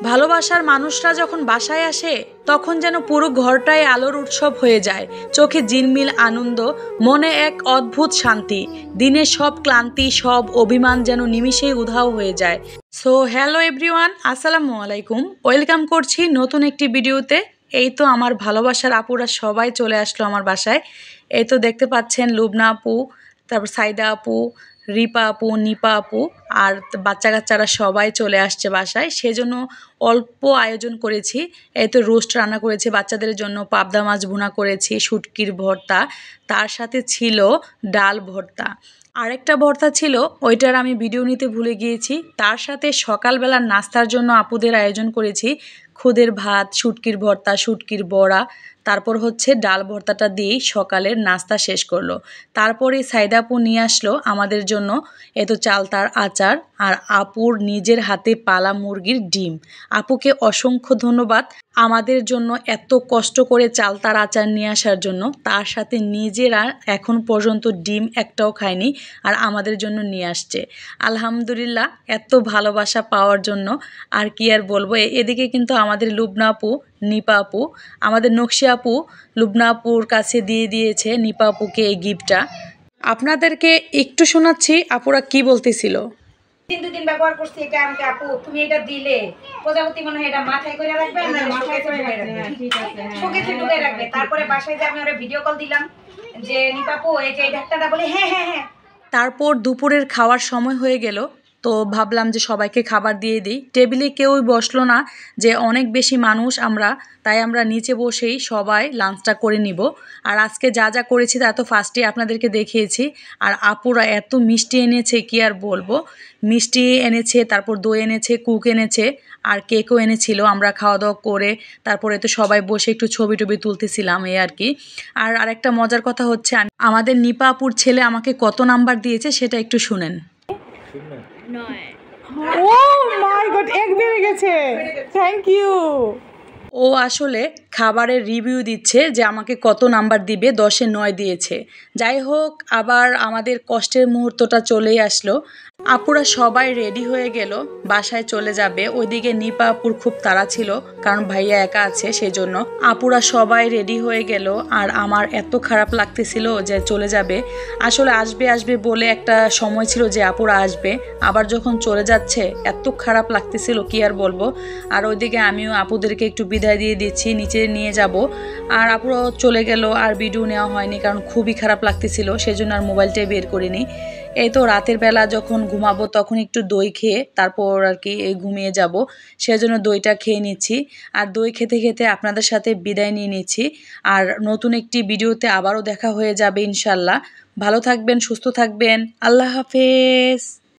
ভালোবাসার মানুষরা যখন বাসায় আসে তখন যেন পুরো ঘরটাই আলোর উৎসব হয়ে যায়। চোখে ঝিলমিল আনন্দ, মনে এক অদ্ভুত শান্তি। দিনের সব ক্লান্তি, সব অভিমান যেন নিমিষেই উধাও হয়ে যায়। সো হ্যালো এভরিওয়ান, আসসালামু আলাইকুম। ওয়েলকাম করছি নতুন একটি ভিডিওতে। এই তো আমার ভালোবাসার আপুরা সবাই চলে আসলো আমার বাসায়। এই তো দেখতে পাচ্ছেন লুবনা আপু, তারপর সাইদা আপু, রিপা আপু, নিপা আপু আর বাচ্চা কাচ্চারা সবাই চলে আসছে বাসায়। সেজন্য অল্প আয়োজন করেছি। এই তো রোস্ট রান্না করেছি বাচ্চাদের জন্য, পাবদা মাছ ভুনা করেছি, শুটকির ভর্তা, তার সাথে ছিল ডাল ভর্তা। আরেকটা ভর্তা ছিল, ওইটার আমি ভিডিও নিতে ভুলে গিয়েছি। তার সাথে সকালবেলার নাস্তার জন্য আপুদের আয়োজন করেছি খুদের ভাত, শুটকির ভর্তা, শুটকির বড়া, তারপর হচ্ছে ডাল ভর্তাটা দিয়েই সকালের নাস্তা শেষ করলো। তারপরে সাইদা আপু নিয়ে আসলো আমাদের জন্য এত চালতার আচার আর আপুর নিজের হাতে পালা মুরগির ডিম। আপুকে অসংখ্য ধন্যবাদ আমাদের জন্য এত কষ্ট করে চালতার আচার নিয়ে আসার জন্য। তার সাথে নিজেরা এখন পর্যন্ত ডিম একটাও খায়নি আর আমাদের জন্য নিয়ে আসছে। আলহামদুলিল্লাহ, এত ভালোবাসা পাওয়ার জন্য আর কি আর বলবো। এদিকে কিন্তু আমাদের লুবনা আপু, নিপা আপু, আমাদের নকশি আপু লুবনা আপুর কাছে দিয়ে দিয়েছে নিপা আপুকে এই গিফটটা। আপনাদেরকে একটু শোনাচ্ছি আপুরা কি বলতেছিল। দুদিন ব্যবহার করছি এটা। আমাকে আপু তুমি এটা দিলে প্রজাপতি মনে হয় এটা মাথায় করে রাখবে, শোকেসে ঢুকে রাখবে। তারপরে বাসায় যে আমি ওরা ভিডিও কল দিলাম যে নিপাপু এই যে এই ঢাকনাটা, বলে হ্যাঁ হ্যাঁ হ্যাঁ। তারপর দুপুরের খাওয়ার সময় হয়ে গেল, তো ভাবলাম যে সবাইকে খাবার দিয়ে দিই। টেবিলে কেউই বসলো না, যে অনেক বেশি মানুষ আমরা, তাই আমরা নিচে বসেই সবাই লাঞ্চটা করে নিব। আর আজকে যা যা করেছি তা তো ফার্স্টে আপনাদেরকে দেখিয়েছি। আর আপুরা এত মিষ্টি এনেছে কি আর বলবো। মিষ্টি এনেছে, তারপর দই এনেছে, কুক এনেছে আর কেকও এনেছিল। আমরা খাওয়া দাওয়া করে তারপরে তো সবাই বসে একটু ছবি টবি তুলতেছিলাম, এই আর কি। আর আরেকটা মজার কথা হচ্ছে, আমাদের নিপা আপুর ছেলে আমাকে কত নাম্বার দিয়েছে সেটা একটু শুনেন। ও মাই গড, এক বেড়ে গেছে। Thank you. ও আসলে খাবারের রিভিউ দিচ্ছে যে আমাকে কত নাম্বার দিবে, 10-এ 9 দিয়েছে। যাই হোক, আবার আমাদের কষ্টের মুহূর্তটা চলেই আসলো। আপুরা সবাই রেডি হয়ে গেল, বাসায় চলে যাবে। ওইদিকে নিপা আপুর খুব তাড়া ছিল, কারণ ভাইয়া একা আছে সেই জন্য। আপুরা সবাই রেডি হয়ে গেল আর আমার এত খারাপ লাগতেছিল যে চলে যাবে। আসলে আসবে আসবে বলে একটা সময় ছিল যে আপুরা আসবে, আবার যখন চলে যাচ্ছে এত খারাপ লাগতেছিল কি আর বলবো। আর ওইদিকে আমিও আপুদেরকে একটু বিদায় দিয়ে দিচ্ছি, নিচে নিয়ে যাব। আর আপুরাও চলে গেল, আর ভিডিও নেওয়া হয়নি কারণ খুবই খারাপ লাগতেছিল, সেজন্য আর মোবাইলটাই বের করিনি। এই তো রাতের বেলা যখন ঘুমাবো তখন একটু দই খেয়ে তারপর আর কি ঘুমিয়ে যাব, সেজন্য দইটা খেয়ে নিচ্ছি। আর দই খেতে খেতে আপনাদের সাথে বিদায় নিয়ে নিচ্ছি। আর নতুন একটি ভিডিওতে আবারও দেখা হয়ে যাবে ইনশাল্লাহ। ভালো থাকবেন, সুস্থ থাকবেন। আল্লাহ হাফেজ।